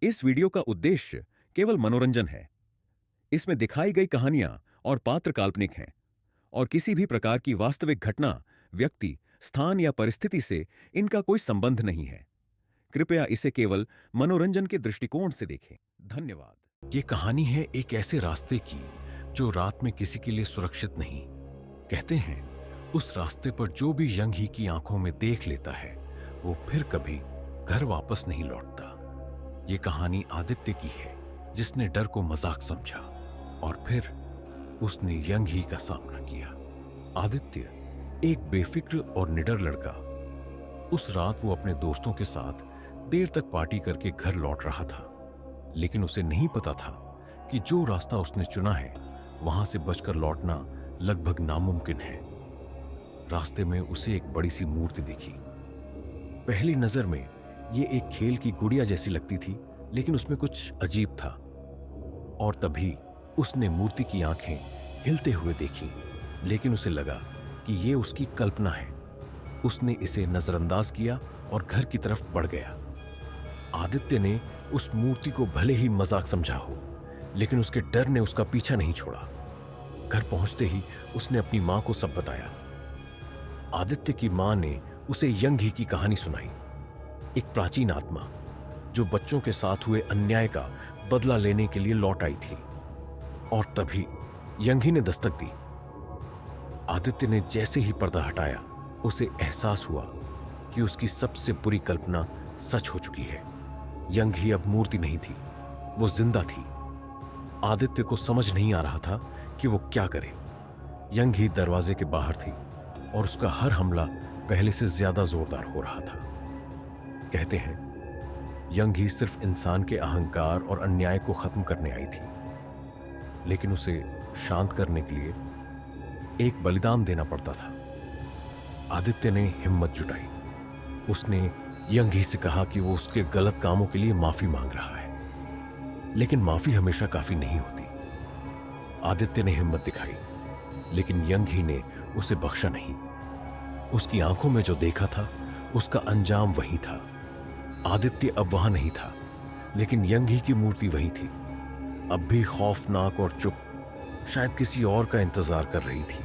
इस वीडियो का उद्देश्य केवल मनोरंजन है। इसमें दिखाई गई कहानियां और पात्र काल्पनिक हैं और किसी भी प्रकार की वास्तविक घटना, व्यक्ति, स्थान या परिस्थिति से इनका कोई संबंध नहीं है। कृपया इसे केवल मनोरंजन के दृष्टिकोण से देखें। धन्यवाद। ये कहानी है एक ऐसे रास्ते की जो रात में किसी के लिए सुरक्षित नहीं। कहते हैं उस रास्ते पर जो भी यंग ही की आंखों में देख लेता है वो फिर कभी घर वापस नहीं लौटता। ये कहानी आदित्य की है जिसने डर को मजाक समझा और फिर उसने यंग ही का सामना किया। आदित्य एक बेफिक्र और निडर लड़का। उस रात वो अपने दोस्तों के साथ देर तक पार्टी करके घर लौट रहा था, लेकिन उसे नहीं पता था कि जो रास्ता उसने चुना है वहां से बचकर लौटना लगभग नामुमकिन है। रास्ते में उसे एक बड़ी सी मूर्ति दिखी। पहली नजर में ये एक खेल की गुड़िया जैसी लगती थी, लेकिन उसमें कुछ अजीब था। और तभी उसने मूर्ति की आंखें हिलते हुए देखी, लेकिन उसे लगा कि ये उसकी कल्पना है। उसने इसे नजरअंदाज किया और घर की तरफ बढ़ गया। आदित्य ने उस मूर्ति को भले ही मजाक समझा हो, लेकिन उसके डर ने उसका पीछा नहीं छोड़ा। घर पहुंचते ही उसने अपनी मां को सब बताया। आदित्य की मां ने उसे यंग ही की कहानी सुनाई, एक प्राचीन आत्मा जो बच्चों के साथ हुए अन्याय का बदला लेने के लिए लौट आई थी। और तभी यंग ही ने दस्तक दी। आदित्य ने जैसे ही पर्दा हटाया उसे एहसास हुआ कि उसकी सबसे बुरी कल्पना सच हो चुकी है। यंग ही अब मूर्ति नहीं थी, वो जिंदा थी। आदित्य को समझ नहीं आ रहा था कि वो क्या करे। यंग ही दरवाजे के बाहर थी और उसका हर हमला पहले से ज्यादा जोरदार हो रहा था। कहते हैं यंग ही सिर्फ इंसान के अहंकार और अन्याय को खत्म करने आई थी, लेकिन उसे शांत करने के लिए एक बलिदान देना पड़ता था। आदित्य ने हिम्मत जुटाई। उसने यंग ही से कहा कि वो उसके गलत कामों के लिए माफी मांग रहा है, लेकिन माफी हमेशा काफी नहीं होती। आदित्य ने हिम्मत दिखाई, लेकिन यंग ही ने उसे बख्शा नहीं। उसकी आंखों में जो देखा था उसका अंजाम वही था। आदित्य अब वहां नहीं था, लेकिन यंग ही की मूर्ति वही थी, अब भी खौफनाक और चुप, शायद किसी और का इंतजार कर रही थी।